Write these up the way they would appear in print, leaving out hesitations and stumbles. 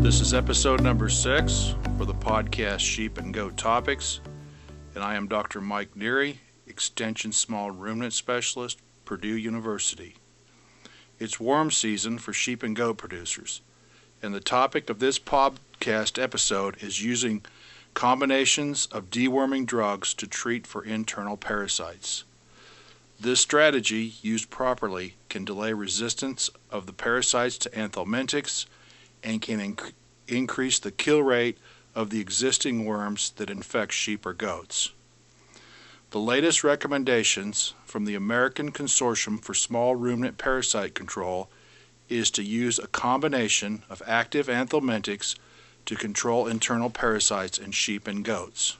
This is episode number 6 for the podcast Sheep and Goat Topics, and I am Dr. Mike Neary, Extension Small Ruminant Specialist, Purdue University. It's worm season for sheep and goat producers, and the topic of this podcast episode is using combinations of deworming drugs to treat for internal parasites. This strategy, used properly, can delay resistance of the parasites to anthelmintics and can increase the kill rate of the existing worms that infect sheep or goats. The latest recommendations from the American Consortium for Small Ruminant Parasite Control is to use a combination of active anthelmintics to control internal parasites in sheep and goats.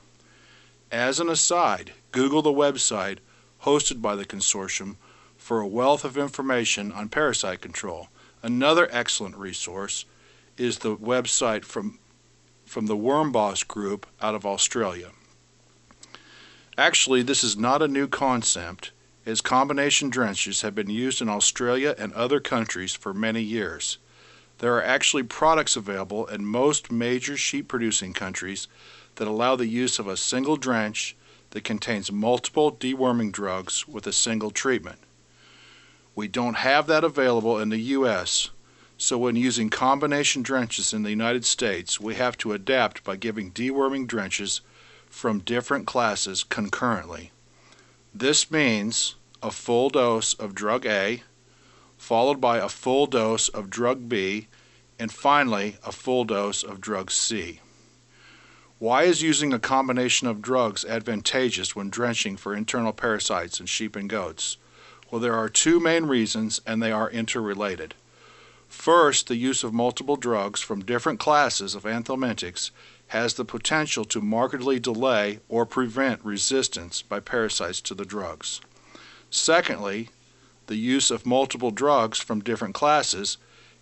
As an aside, Google the website hosted by the consortium for a wealth of information on parasite control. Another excellent resource is the website from the Worm Boss group out of Australia. Actually, this is not a new concept, as combination drenches have been used in Australia and other countries for many years. There are actually products available in most major sheep-producing countries that allow the use of a single drench that contains multiple deworming drugs with a single treatment. We don't have that available in the U.S., so when using combination drenches in the United States, we have to adapt by giving deworming drenches from different classes concurrently. This means a full dose of drug A, followed by a full dose of drug B, and finally a full dose of drug C. Why is using a combination of drugs advantageous when drenching for internal parasites in sheep and goats? Well, there are two main reasons, and they are interrelated. First, the use of multiple drugs from different classes of anthelmintics has the potential to markedly delay or prevent resistance by parasites to the drugs. Secondly, the use of multiple drugs from different classes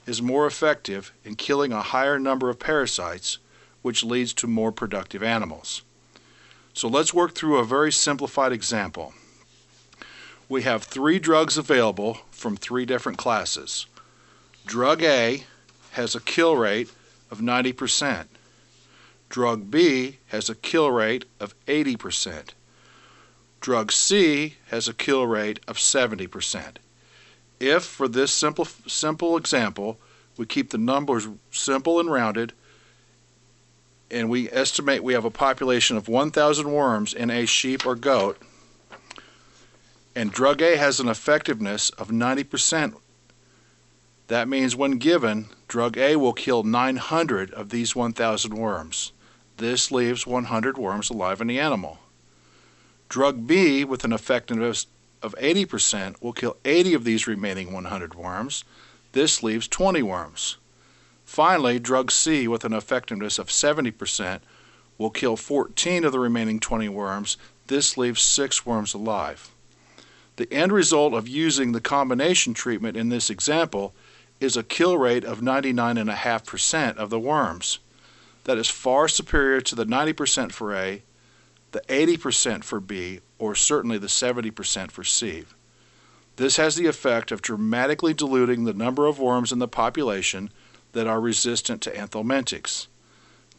is more effective in killing a higher number of parasites, which leads to more productive animals. So let's work through a very simplified example. We have 3 drugs available from 3 different classes. Drug A has a kill rate of 90%. Drug B has a kill rate of 80%. Drug C has a kill rate of 70%. If, for this simple example, we keep the numbers simple and rounded, and we estimate we have a population of 1,000 worms in a sheep or goat, and drug A has an effectiveness of 90%, that means when given, drug A will kill 900 of these 1,000 worms. This leaves 100 worms alive in the animal. Drug B, with an effectiveness of 80%, will kill 80 of these remaining 100 worms. This leaves 20 worms. Finally, drug C, with an effectiveness of 70%, will kill 14 of the remaining 20 worms. This leaves 6 worms alive. The end result of using the combination treatment in this example is a kill rate of 99.5% of the worms. That is far superior to the 90% for A, the 80% for B, or certainly the 70% for C. This has the effect of dramatically diluting the number of worms in the population that are resistant to anthelmintics.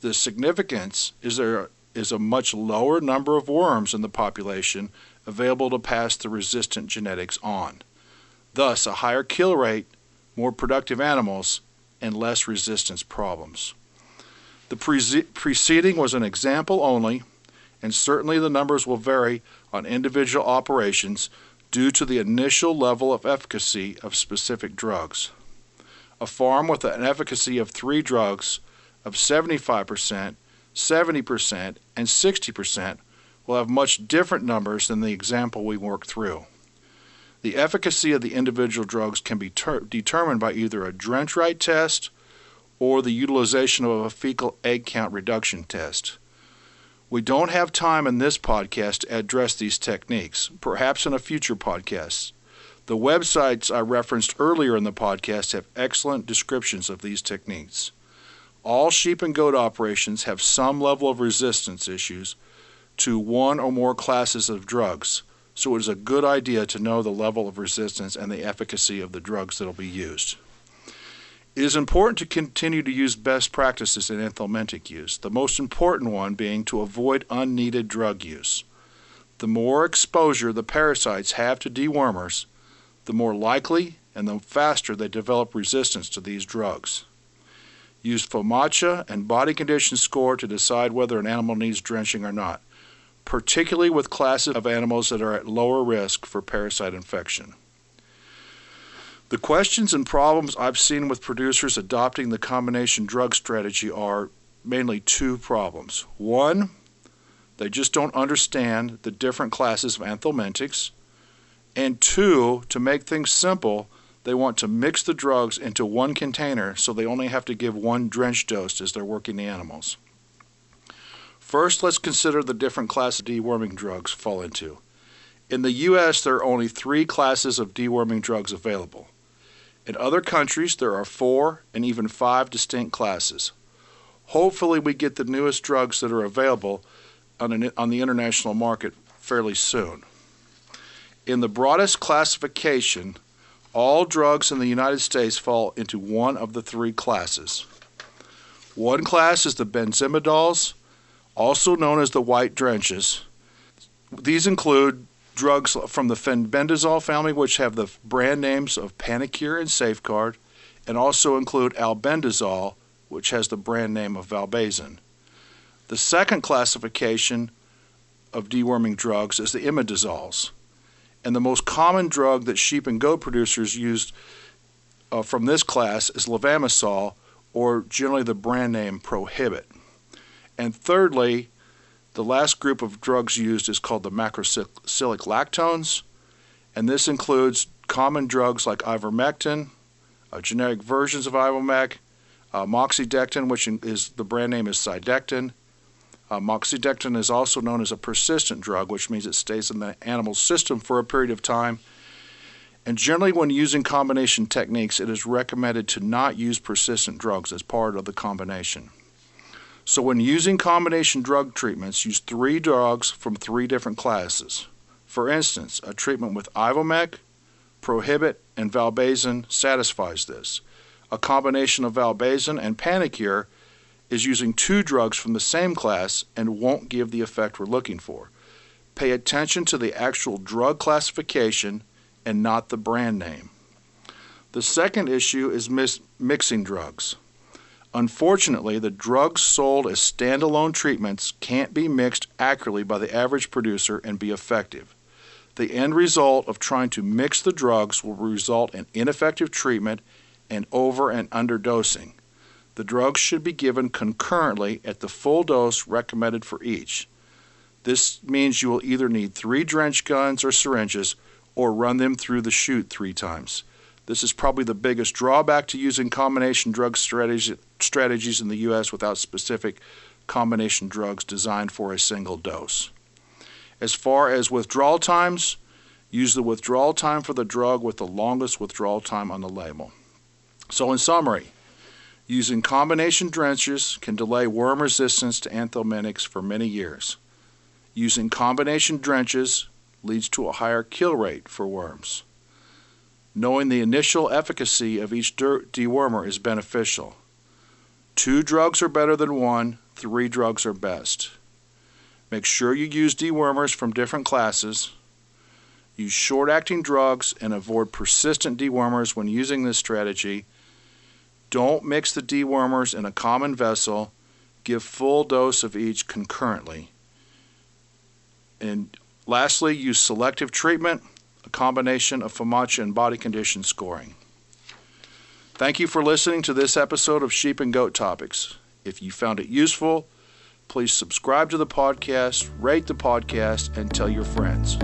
The significance is there is a much lower number of worms in the population available to pass the resistant genetics on. Thus, a higher kill rate, more productive animals, and less resistance problems. The preceding was an example only, and certainly the numbers will vary on individual operations due to the initial level of efficacy of specific drugs. A farm with an efficacy of 3 drugs of 75%, 70%, and 60% will have much different numbers than the example we worked through. The efficacy of the individual drugs can be determined by either a drench rate test or the utilization of a fecal egg count reduction test. We don't have time in this podcast to address these techniques, perhaps in a future podcast. The websites I referenced earlier in the podcast have excellent descriptions of these techniques. All sheep and goat operations have some level of resistance issues to one or more classes of drugs, so it is a good idea to know the level of resistance and the efficacy of the drugs that will be used. It is important to continue to use best practices in anthelmintic use, the most important one being to avoid unneeded drug use. The more exposure the parasites have to dewormers, the more likely and the faster they develop resistance to these drugs. Use FOMACHA and body condition score to decide whether an animal needs drenching or not, particularly with classes of animals that are at lower risk for parasite infection. The questions and problems I've seen with producers adopting the combination drug strategy are mainly two problems. One, they just don't understand the different classes of anthelmintics. And two, to make things simple, they want to mix the drugs into one container so they only have to give one drench dose as they're working the animals. First, let's consider the different classes of deworming drugs fall into. In the U.S., there are only 3 classes of deworming drugs available. In other countries, there are 4 and even 5 distinct classes. Hopefully, we get the newest drugs that are available on the international market fairly soon. In the broadest classification, all drugs in the United States fall into one of the 3 classes. One class is the benzimidols, also known as the white drenches. These include drugs from the fenbendazole family, which have the brand names of Panacur and Safeguard, and also include albendazole, which has the brand name of Valbazin. The second classification of deworming drugs is the imidazoles, and the most common drug that sheep and goat producers use from this class is levamisole, or generally the brand name Prohibit. And thirdly, the last group of drugs used is called the macrocyclic lactones, and this includes common drugs like ivermectin, generic versions of ivomec, moxidectin, which is the brand name is Cydectin. Moxidectin is also known as a persistent drug, which means it stays in the animal's system for a period of time. And generally, when using combination techniques, it is recommended to not use persistent drugs as part of the combination. So when using combination drug treatments, use 3 drugs from 3 different classes. For instance, a treatment with ivomec, Prohibit, and Valbazin satisfies this. A combination of Valbazin and Panacur is using 2 drugs from the same class and won't give the effect we're looking for. Pay attention to the actual drug classification and not the brand name. The second issue is mixing drugs. Unfortunately, the drugs sold as standalone treatments can't be mixed accurately by the average producer and be effective. The end result of trying to mix the drugs will result in ineffective treatment and over and underdosing. The drugs should be given concurrently at the full dose recommended for each. This means you will either need 3 drench guns or syringes or run them through the chute 3 times. This is probably the biggest drawback to using combination drug strategies in the U.S. without specific combination drugs designed for a single dose. As far as withdrawal times, use the withdrawal time for the drug with the longest withdrawal time on the label. So in summary, using combination drenches can delay worm resistance to anthelmintics for many years. Using combination drenches leads to a higher kill rate for worms. Knowing the initial efficacy of each dewormer is beneficial. 2 drugs are better than 1, 3 drugs are best. Make sure you use dewormers from different classes. Use short-acting drugs and avoid persistent dewormers when using this strategy. Don't mix the dewormers in a common vessel. Give full dose of each concurrently. And lastly, use selective treatment, a combination of FOMACHA and body condition scoring. Thank you for listening to this episode of Sheep and Goat Topics. If you found it useful, please subscribe to the podcast, rate the podcast, and tell your friends.